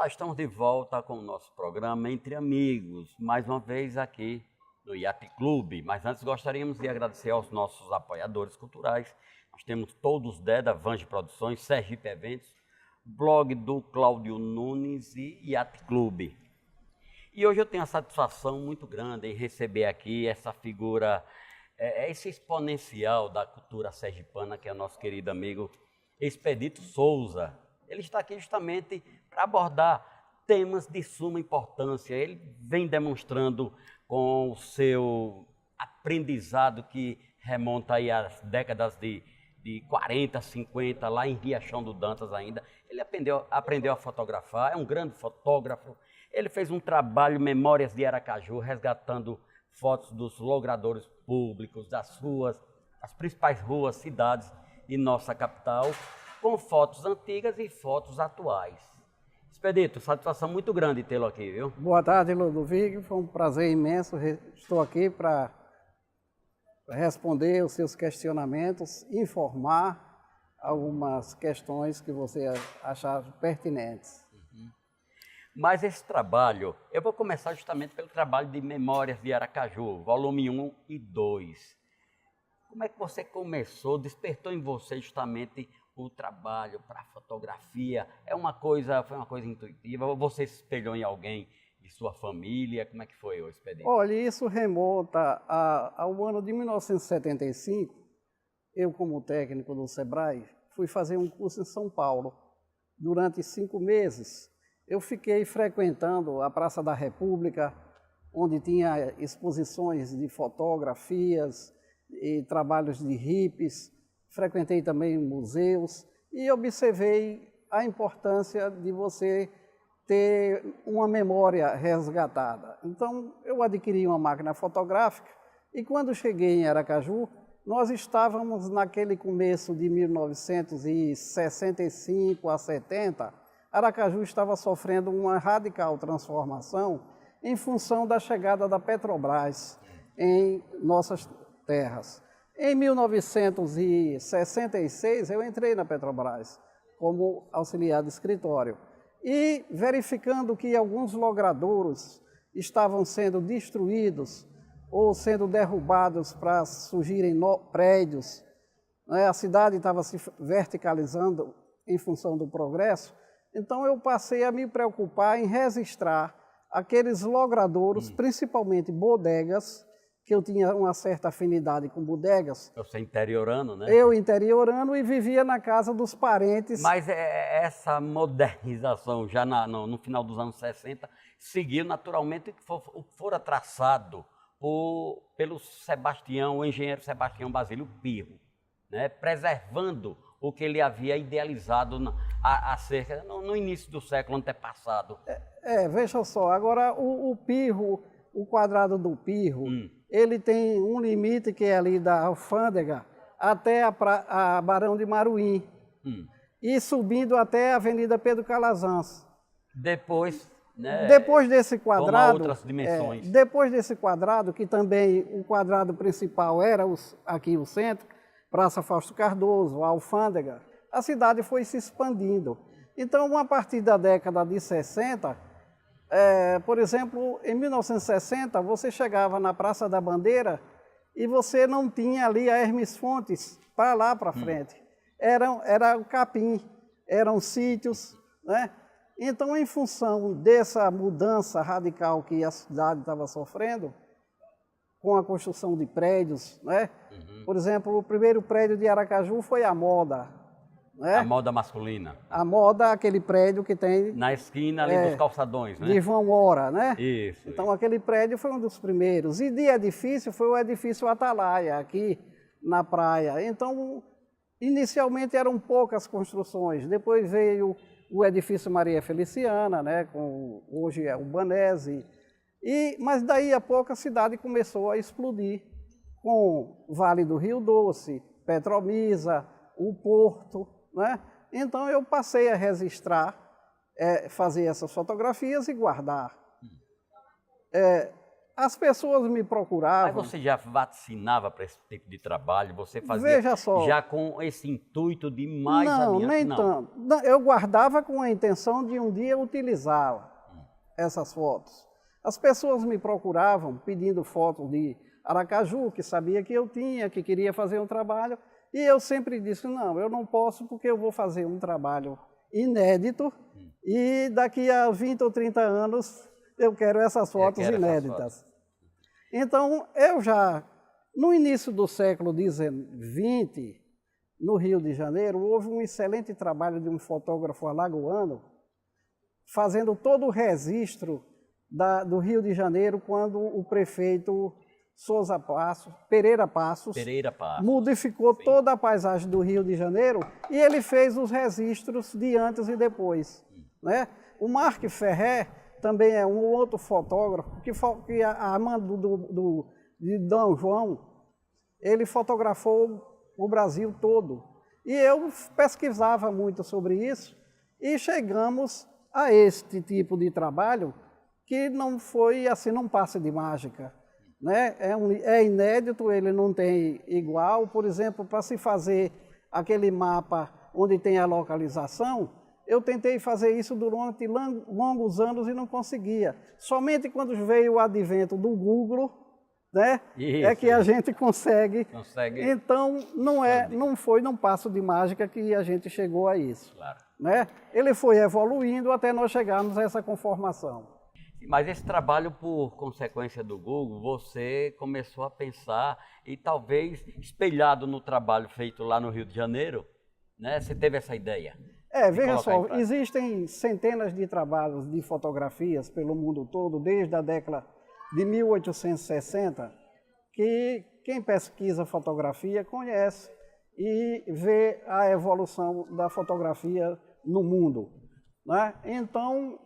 estamos de volta com o nosso programa Entre Amigos, mais uma vez aqui no Yacht Clube. Mas antes gostaríamos de agradecer aos nossos apoiadores culturais. Nós temos Todos Deda, Vange Produções, Sergipe Eventos, blog do Cláudio Nunes e Yacht Clube. E hoje eu tenho a satisfação muito grande em receber aqui essa figura, esse exponencial da cultura sergipana, que é o nosso querido amigo Expedito Souza. Ele está aqui justamente para abordar temas de suma importância. Ele vem demonstrando com o seu aprendizado que remonta aí às décadas de 40, 50, lá em Riachão do Dantas ainda. Ele aprendeu a fotografar, é um grande fotógrafo. Ele fez um trabalho Memórias de Aracaju, resgatando fotos dos logradouros públicos, das ruas, as principais ruas, cidades de nossa capital, com fotos antigas e fotos atuais. Expedito, satisfação muito grande tê-lo aqui, viu? Boa tarde, Ludovico. Foi um prazer imenso. Estou aqui para responder os seus questionamentos, informar algumas questões que você achar pertinentes. Mas esse trabalho, eu vou começar justamente pelo trabalho de Memórias de Aracaju, volume 1 e 2. Como é que você começou, despertou em você justamente o trabalho para a fotografia? Foi uma coisa intuitiva? Ou você se espelhou em alguém de sua família? Como é que foi o Expedito? Olha, isso remonta ao ano de 1975. Eu, como técnico do Sebrae, fui fazer um curso em São Paulo. Durante 5 meses, eu fiquei frequentando a Praça da República, onde tinha exposições de fotografias e trabalhos de hippies. Frequentei também museus e observei a importância de você ter uma memória resgatada. Então, eu adquiri uma máquina fotográfica e quando cheguei em Aracaju, nós estávamos naquele começo de 1965 a 70, Aracaju estava sofrendo uma radical transformação em função da chegada da Petrobras em nossas terras. Em 1966, eu entrei na Petrobras como auxiliar de escritório e verificando que alguns logradouros estavam sendo destruídos ou sendo derrubados para surgirem prédios, né? A cidade estava se verticalizando em função do progresso, então eu passei a me preocupar em registrar aqueles logradouros, principalmente bodegas, que eu tinha uma certa afinidade com bodegas. Você interiorano, né? Eu interiorano e vivia na casa dos parentes. Mas essa modernização já no final dos anos 60 seguiu naturalmente que fora traçado pelo o engenheiro Sebastião Basílio Pirro, né? Preservando o que ele havia idealizado acerca no início do século antepassado. Veja só, agora o Pirro, o quadrado do Pirro, ele tem um limite que é ali da Alfândega até a Barão de Maruim e subindo até a Avenida Pedro Calazans. Depois, né, depois desse quadrado, outras dimensões. Depois desse quadrado, que também o quadrado principal era aqui o centro, Praça Fausto Cardoso, a Alfândega, a cidade foi se expandindo. Então, a partir da década de 60, por exemplo, em 1960, você chegava na Praça da Bandeira e você não tinha ali a Hermes Fontes para lá para frente. Era o capim, eram sítios, né? Então, em função dessa mudança radical que a cidade estava sofrendo, com a construção de prédios, né? Por exemplo, o primeiro prédio de Aracaju foi a Moda. Né? A Moda masculina. A Moda, aquele prédio que tem... Na esquina ali dos calçadões, né? De João Hora, né? Isso. Então, aquele prédio foi um dos primeiros. E de edifício foi o edifício Atalaia, aqui na praia. Então, inicialmente eram poucas construções. Depois veio o edifício Maria Feliciana, né? Hoje é o Banese. Mas daí a pouco a cidade começou a explodir com o Vale do Rio Doce, Petromisa, o Porto, né? Então eu passei a registrar, fazer essas fotografias e guardar. as pessoas me Mas procuravam. você já vacinava para esse tipo de trabalho? Você fazia Veja só. já com esse intuito de mais Não, adiante? nem Não. tanto. Não, eu guardava com a intenção de um dia utilizar essas fotos. As pessoas me procuravam pedindo fotos de Aracaju, que sabia que eu tinha, que queria fazer um trabalho, e eu sempre disse, não, eu não posso porque eu vou fazer um trabalho inédito e daqui a 20 ou 30 anos eu quero essas fotos inéditas. Então, eu já, no início do século XX, no Rio de Janeiro, houve um excelente trabalho de um fotógrafo alagoano, fazendo todo o registro do Rio de Janeiro quando o prefeito Pereira Passos modificou toda a paisagem do Rio de Janeiro e ele fez os registros de antes e depois. Né? O Marc Ferrer também é um outro fotógrafo que a mando de Dom João, ele fotografou o Brasil todo. E eu pesquisava muito sobre isso e chegamos a este tipo de trabalho que não foi assim, não passa de mágica. Né? É inédito, ele não tem igual. Por exemplo, para se fazer aquele mapa onde tem a localização, eu tentei fazer isso durante longos anos e não conseguia. Somente quando veio o advento do Google, né, é que a gente consegue. Então, não foi num passo de mágica que a gente chegou a isso. Claro. Né? Ele foi evoluindo até nós chegarmos a essa conformação. Mas esse trabalho, por consequência do Google, você começou a pensar e talvez espelhado no trabalho feito lá no Rio de Janeiro, né? Você teve essa ideia? Veja só, existem centenas de trabalhos de fotografias pelo mundo todo, desde a década de 1860, que quem pesquisa fotografia conhece e vê a evolução da fotografia no mundo. Né? Então,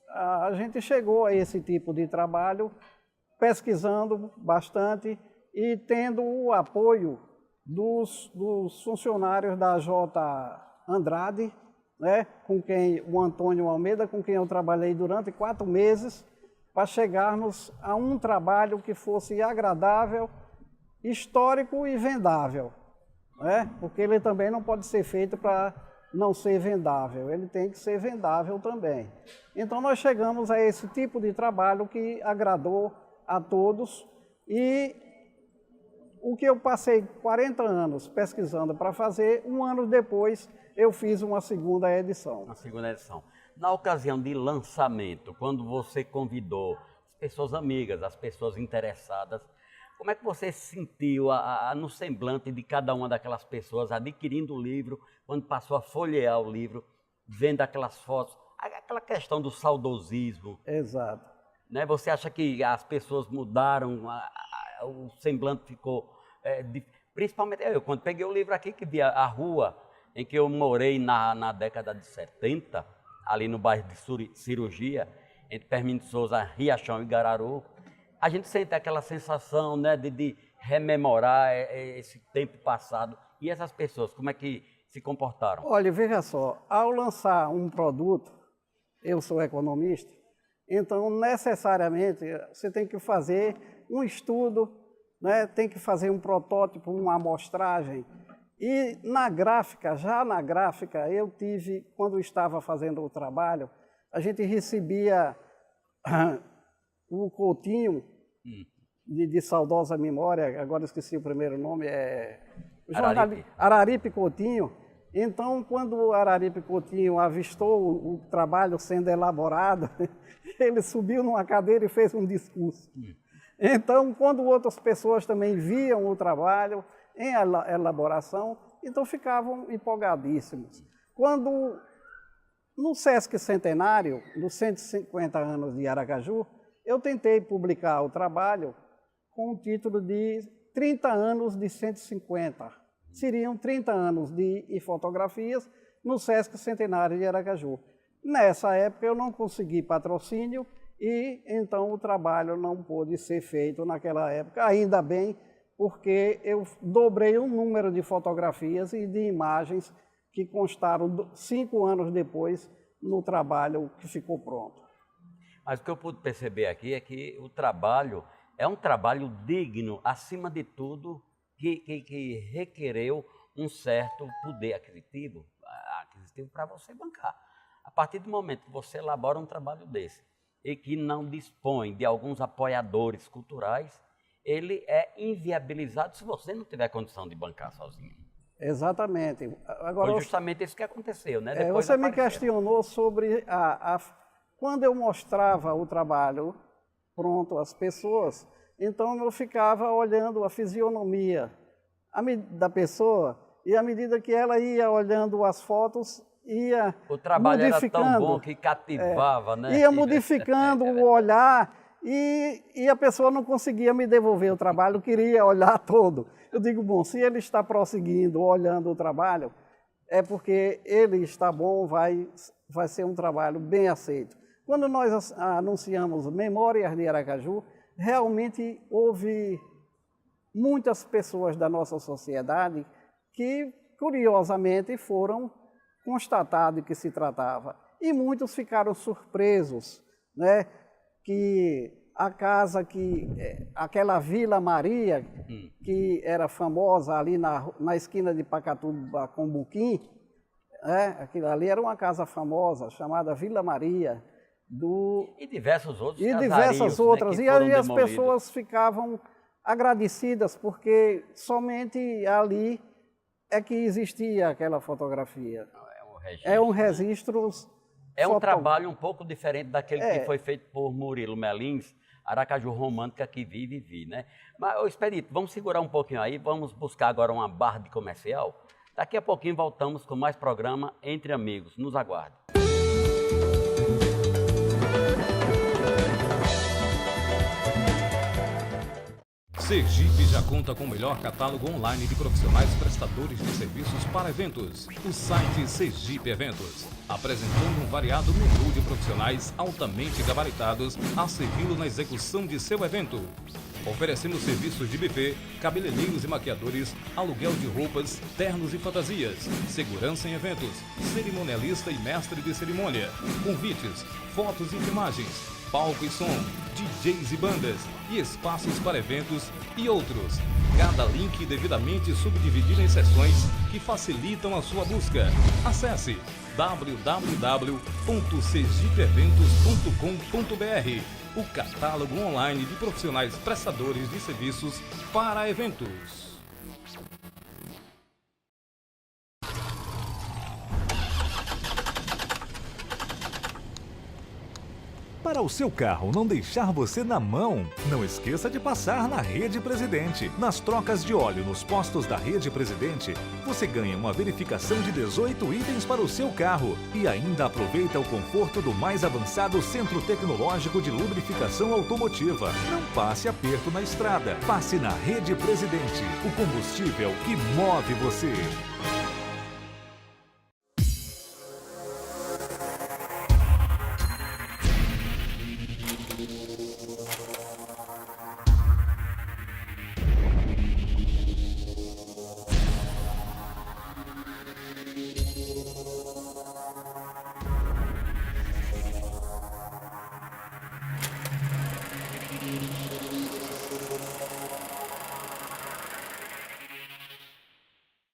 a gente chegou a esse tipo de trabalho pesquisando bastante e tendo o apoio dos funcionários da J. Andrade, né, com quem o Antônio Almeida, com quem eu trabalhei durante 4 meses, para chegarmos a um trabalho que fosse agradável, histórico e vendável. Né? Porque ele também não pode ser feito para não ser vendável, ele tem que ser vendável também. Então nós chegamos a esse tipo de trabalho que agradou a todos e o que eu passei 40 anos pesquisando para fazer, 1 ano depois eu fiz uma segunda edição. Uma segunda edição. Na ocasião de lançamento, quando você convidou as pessoas amigas, as pessoas interessadas, como é que você sentiu no semblante de cada uma daquelas pessoas adquirindo o livro, quando passou a folhear o livro, vendo aquelas fotos, aquela questão do saudosismo? Exato. Né? Você acha que as pessoas mudaram, o semblante ficou... principalmente eu, quando peguei o livro aqui, que vi a rua em que eu morei na década de 70, ali no bairro de Cirurgia, entre Permino de Souza, Riachão e Gararu, a gente sente aquela sensação, né, de rememorar esse tempo passado. E essas pessoas, como é que se comportaram? Olha, veja só, ao lançar um produto, eu sou economista, então necessariamente você tem que fazer um estudo, né, tem que fazer um protótipo, uma amostragem. E na gráfica, eu tive, quando estava fazendo o trabalho, a gente recebia o Coutinho, de saudosa memória, agora esqueci o primeiro nome, Araripe Coutinho. Então, quando o Araripe Coutinho avistou o trabalho sendo elaborado, ele subiu numa cadeira e fez um discurso. Então, quando outras pessoas também viam o trabalho em elaboração, então ficavam empolgadíssimos. Quando, no Sesc Centenário, nos 150 anos de Aracaju, eu tentei publicar o trabalho com o título de 30 anos de 150. Seriam 30 anos de fotografias no Sesc Centenário de Aracaju. Nessa época eu não consegui patrocínio e então o trabalho não pôde ser feito naquela época, ainda bem, porque eu dobrei o número de fotografias e de imagens que constaram 5 anos depois no trabalho que ficou pronto. Mas o que eu pude perceber aqui é que o trabalho é um trabalho digno, acima de tudo, que requereu um certo poder aquisitivo para você bancar. A partir do momento que você elabora um trabalho desse e que não dispõe de alguns apoiadores culturais, ele é inviabilizado se você não tiver condição de bancar sozinho. Exatamente. Agora, foi justamente isso que aconteceu, né? Você me questionou sobre quando eu mostrava o trabalho pronto às pessoas, então eu ficava olhando a fisionomia da pessoa e à medida que ela ia olhando as fotos, ia o trabalho modificando, era tão bom que cativava, né? Ia modificando o olhar e a pessoa não conseguia me devolver o trabalho, queria olhar todo. Eu digo, bom, se ele está prosseguindo, olhando o trabalho, é porque ele está bom, vai ser um trabalho bem aceito. Quando nós anunciamos Memórias de Aracaju, realmente houve muitas pessoas da nossa sociedade que, curiosamente, foram constatados que se tratava. E muitos ficaram surpresos, né? Que a casa aquela Vila Maria, que era famosa ali na esquina de Pacatuba com Buquim, aquilo ali era uma casa famosa, chamada Vila Maria. E diversos outros E diversas outras. Né, e aí as pessoas ficavam agradecidas, porque somente ali é que existia aquela fotografia. É um registro. É um trabalho um pouco diferente daquele que foi feito por Murilo Melins, Aracaju Romântica, que vive e vi, né? Mas, Expedito, vamos segurar um pouquinho aí, vamos buscar agora uma barra de comercial. Daqui a pouquinho voltamos com mais programa Entre Amigos. Nos aguarde. Sergipe já conta com o melhor catálogo online de profissionais prestadores de serviços para eventos. O site Sergipe Eventos, apresentando um variado menu de profissionais altamente gabaritados a servi-lo na execução de seu evento. Oferecendo serviços de buffet, cabeleireiros e maquiadores, aluguel de roupas, ternos e fantasias, segurança em eventos, cerimonialista e mestre de cerimônia, convites, fotos e filmagens, palco e som, DJs e bandas, e espaços para eventos e outros. Cada link devidamente subdividido em seções que facilitam a sua busca. Acesse www.sergipeeventos.com.br, o catálogo online de profissionais prestadores de serviços para eventos. Para o seu carro não deixar você na mão, não esqueça de passar na Rede Presidente. Nas trocas de óleo nos postos da Rede Presidente, você ganha uma verificação de 18 itens para o seu carro e ainda aproveita o conforto do mais avançado centro tecnológico de lubrificação automotiva. Não passe aperto na estrada, passe na Rede Presidente, o combustível que move você.